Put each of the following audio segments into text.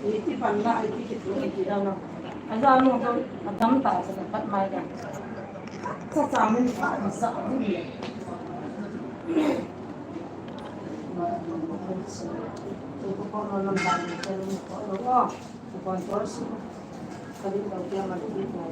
Iti panda iti kitu iti daw na. Asa ano to adam ta sa dapat may ka. Sa samin pa sa amin. Ito po no lang dami sa ko. Oh, control si. Kali daw kaya malit na.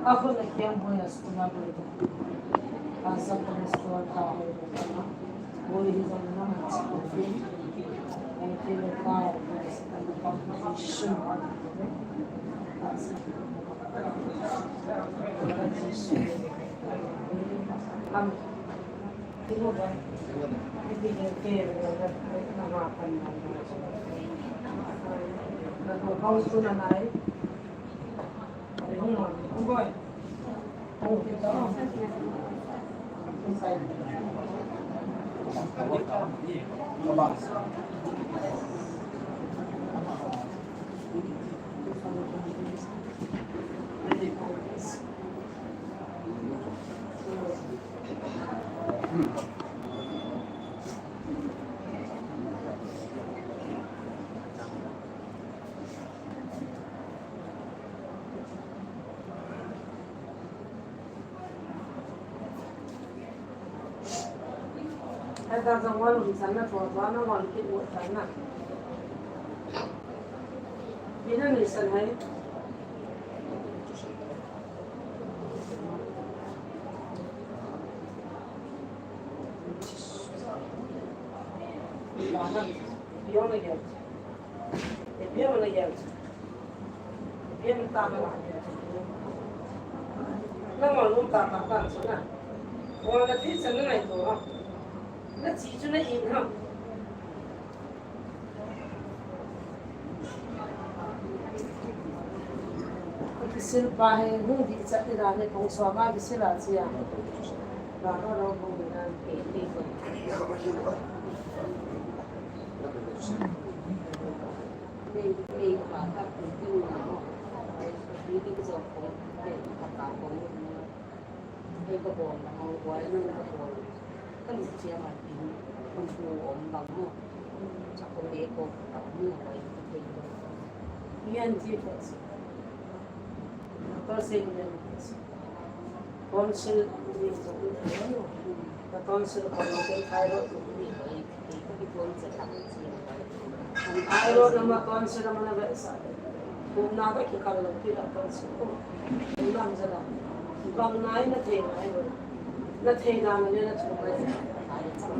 Ako nagkiyang bunas ko na po ito. Asa ko na store tao ito na. Buli ito na naman sa coffee. Ang tilo tao ko sa pag-position. Tilo ba? Hindi niya kaya namakan na. Nagkakaw ko na na eh. Oh boy. Oh, kita. Inside. Babas. Ada zaman di sana tuan-tuan orang kita buat sana. Bila ni sana ni? Biar lagi. Biar lagi. Biar tak ada. Nama lu tak tak sana. Orang nanti sana ni tu.那记住那银行。Bisil bahay nung di sa tirane kung suama bisil siya. Baka raw kung bilang pili ko. May bata pili mo. Pili ko sa ko. Kapapong. May kabon. Ang buhay ng kabon. Kan siya matin kung suom bang mo sa koleko at mo ay ito. Yan difference. Kasi consul dito ano the consul ko ng Cairo dito ito sa taxi. Ang Cairo naman consul naman na sa kung nakikikalang pila consul ko. Ulang sila. Ibang naay na tayo na tayo naman yun at sumay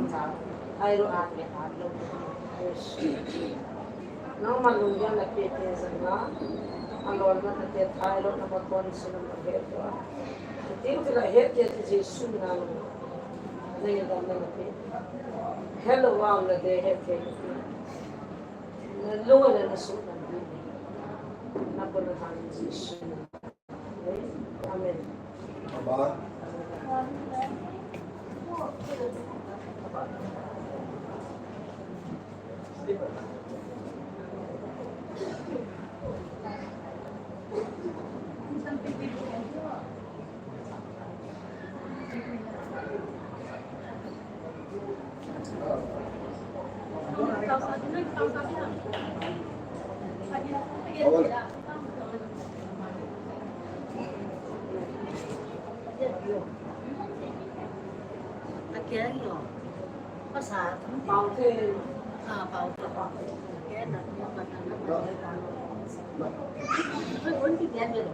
sa Cairo at Cairo. Nang malungyan na kipesa na ang Lord na Cairo na mag-consul ng mag-heto. Hindi ko sila heto yan si Jesus na nangyayang na natin. Hello, wow, na de heto. Nalungan na nasunan. Napunahan si Jesus. Amen. Aba. Akhirnya, pasal Mountain. bau kaya na yung Pero hindi yan yun.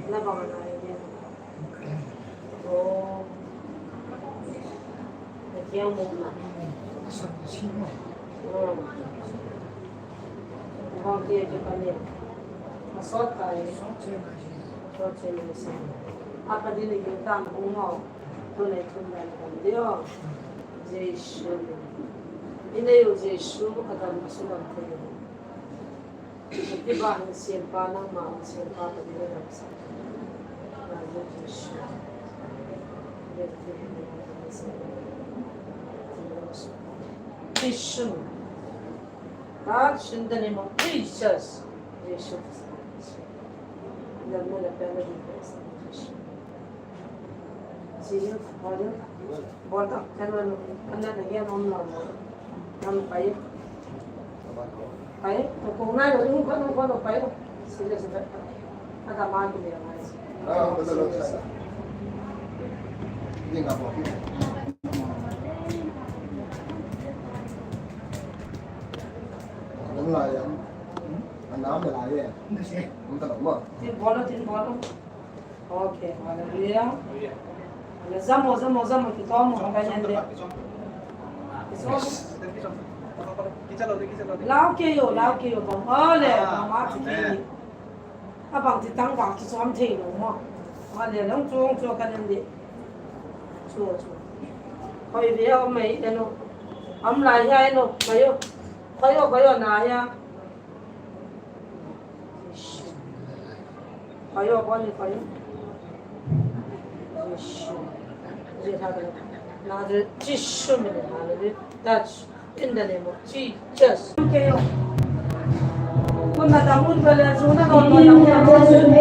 Labangan na yun. Oh. Nagyang mo na. Mukhang kaya pa niya. Masot tayo. Masot siya niya. Apa din yung tang umaw. Tunay-tunay ka. Diyo. Jai Shri. Inayo Jesu kadang masulang kayo. Diba ang siyempa ng mga siyempa pa nila ng sa Rayo Jesu. Jesu. God, in the name of Jesus. Jesu. Alam mo na pala dito sa Jesu. Sige, wala. Wala. Ano na yan ang mga ano kayo? Kayo? Kung nga yun, yung ano kayo? Sila sa bata. Nagamago niya nga. Betul. Ini nggak mau. Đúng rồi anh nói về lại vậy không ta đúng rồi Tin bolo. Okay, hallelujah. Zamo kita mo kanyan de. Lao kayo bang ole, mati ni. Abang ti tang wang ti som thi no mo. Ale long chuông cho kanyan de. Chuo. Koi ve o mai eno. Am lai ya eno, kayo. Kayo na ya. Kayo bani kayo. That's in the name of Jesus. Okay. Kung natamun pala, so na no.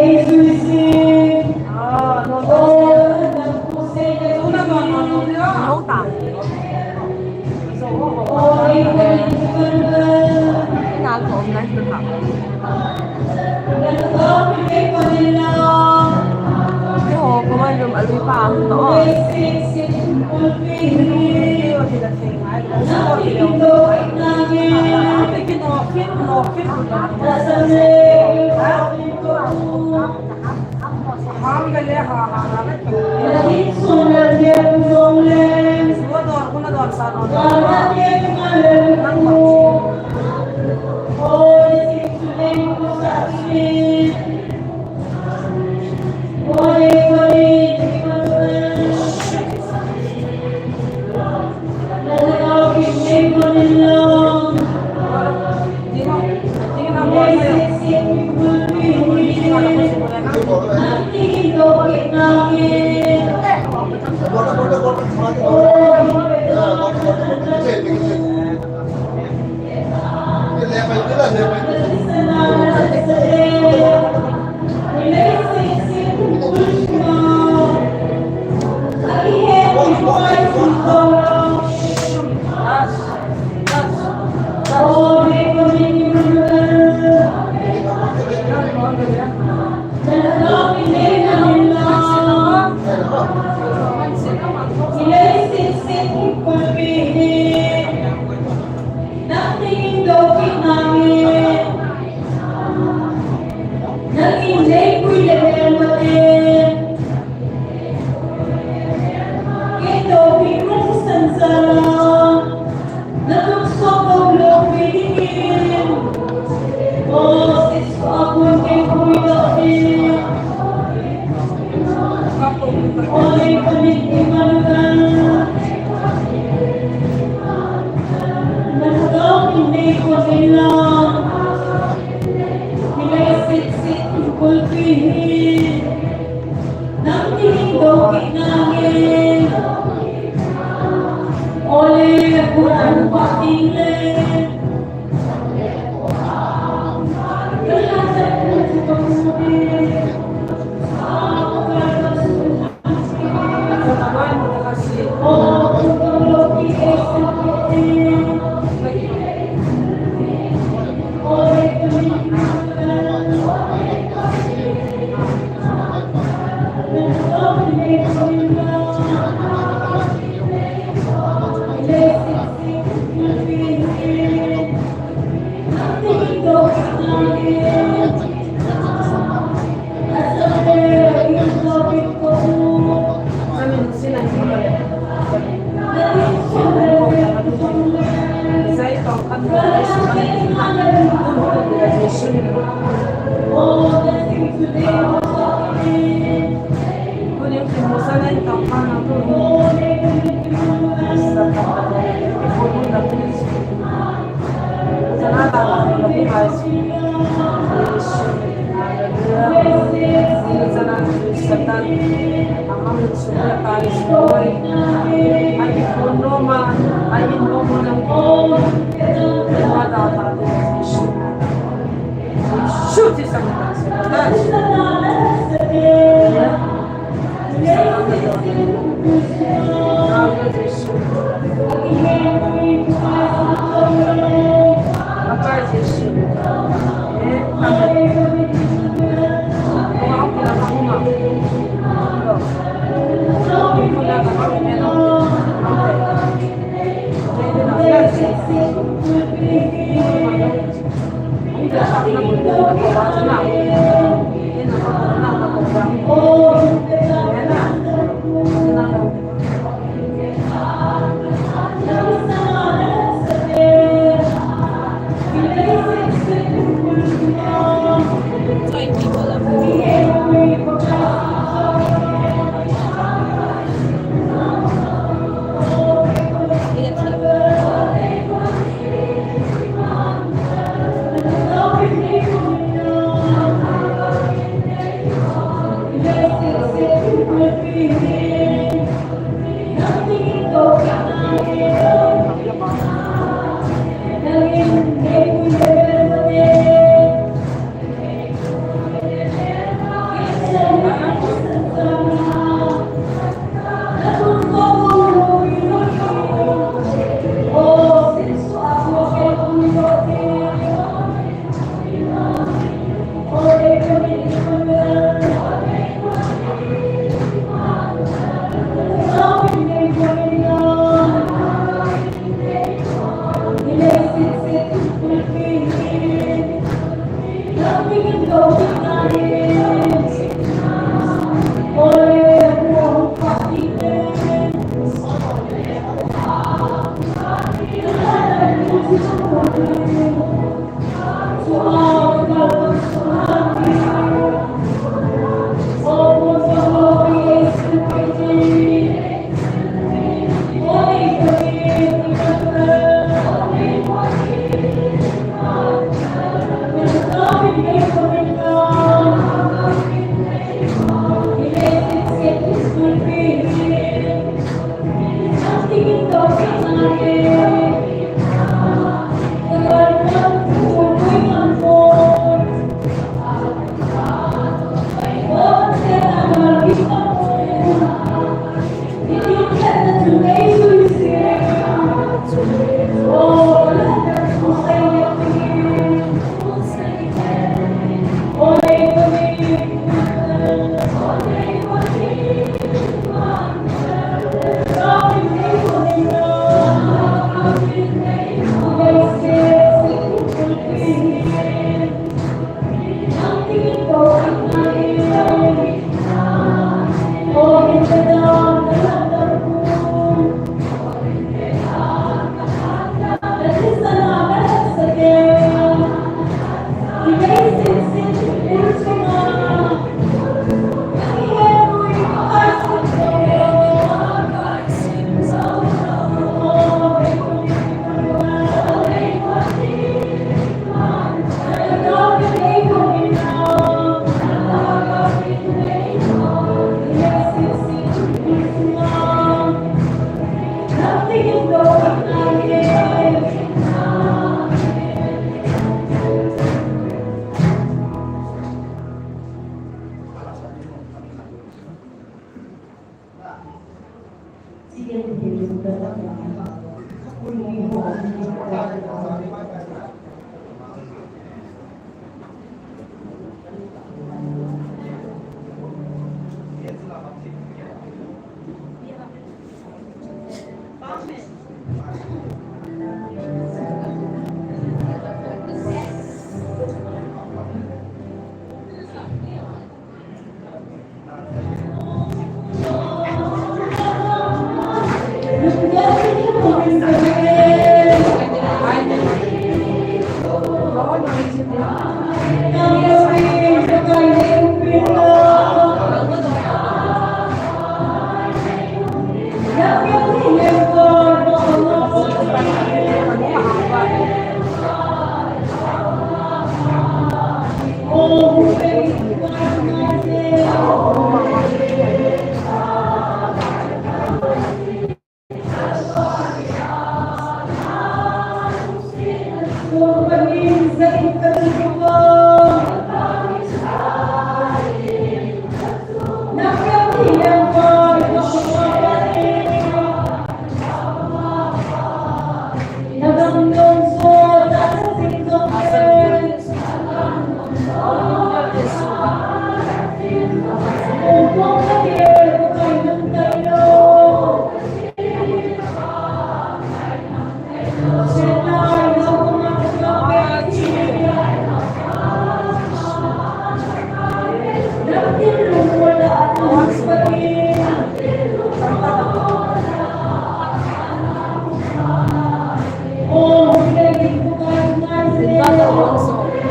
Shoot it sometimes.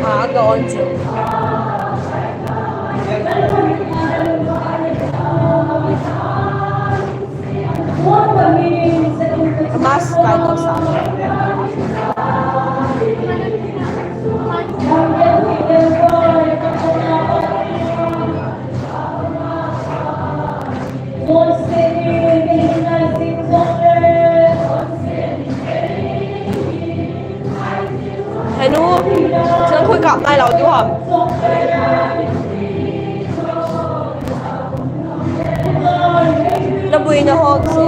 Maaga 11. Mas kahit ako sa akin. Thầy Nu,ฉันคุยกับนายเราด้วยNabuhay na ako kasi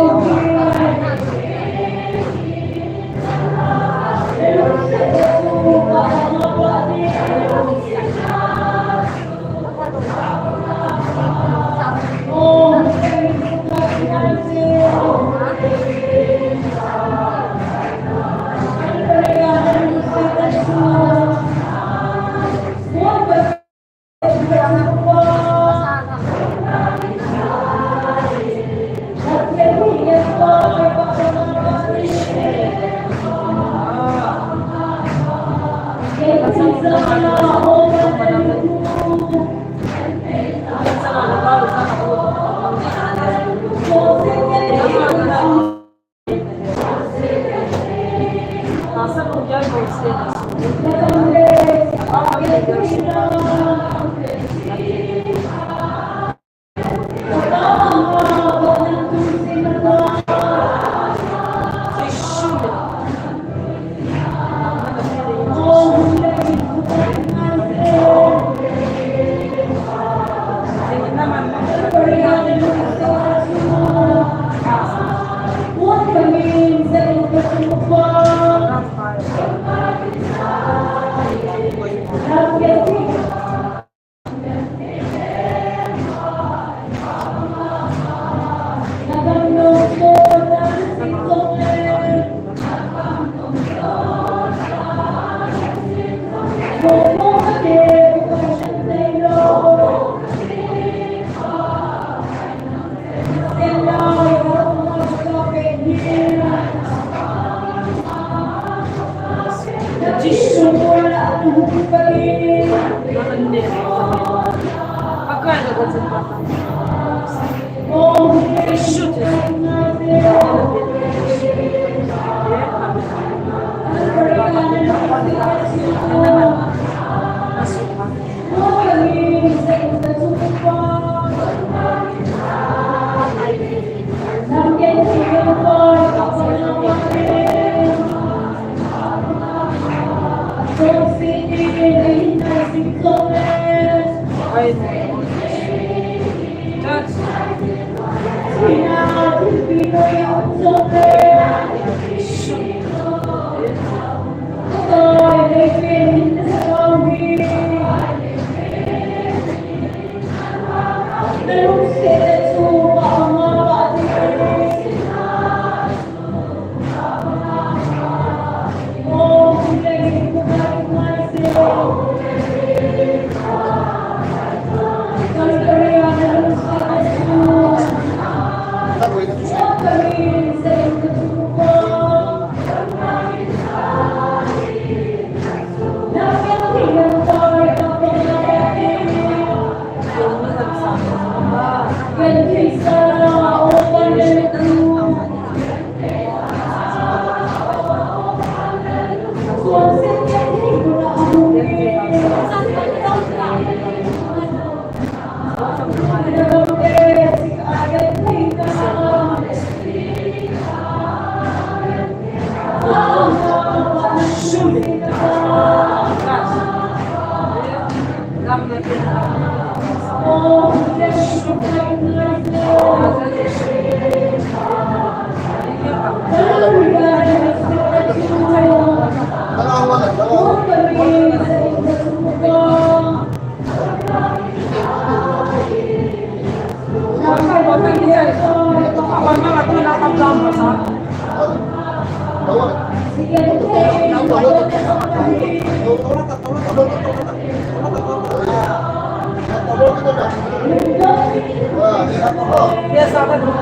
Yes, I can do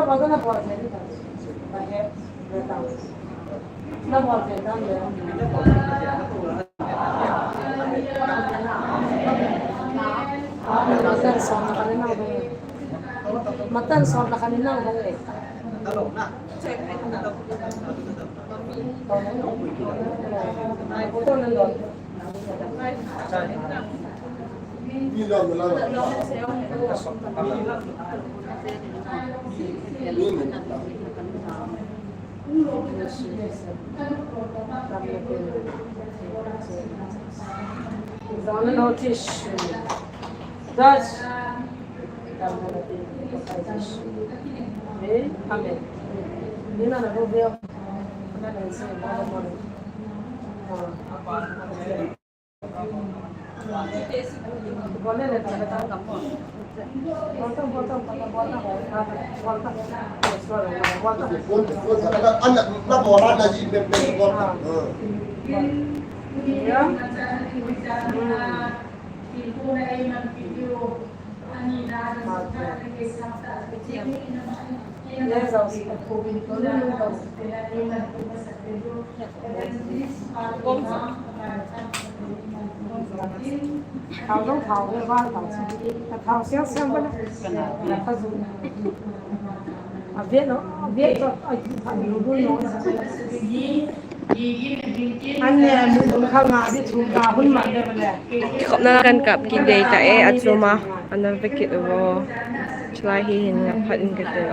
Volta na porta, ele tá. Vai, na volta, Matan sound na kanina ang bangit. Ay, puto na doon. Zona notice. That's Amen. Yun na nag-review. Ano na isa yung mga mo. Boleh na talaga ang kampo. Botong ko. Anak na bola na si Bebe ko. Yeah. Thảo giống thảo với ba thảo thảo xéo xéo vẫn là ta dùng viết nó viết cho thành đủ đuôi nó anh nè muốn không ngã đi chùm ta hôn mặt đây mà ขอบนากันกับกินเดย์จากอัจฉริยะอันนั้นไปกินว่าชลายเห็นกับพันกันเลย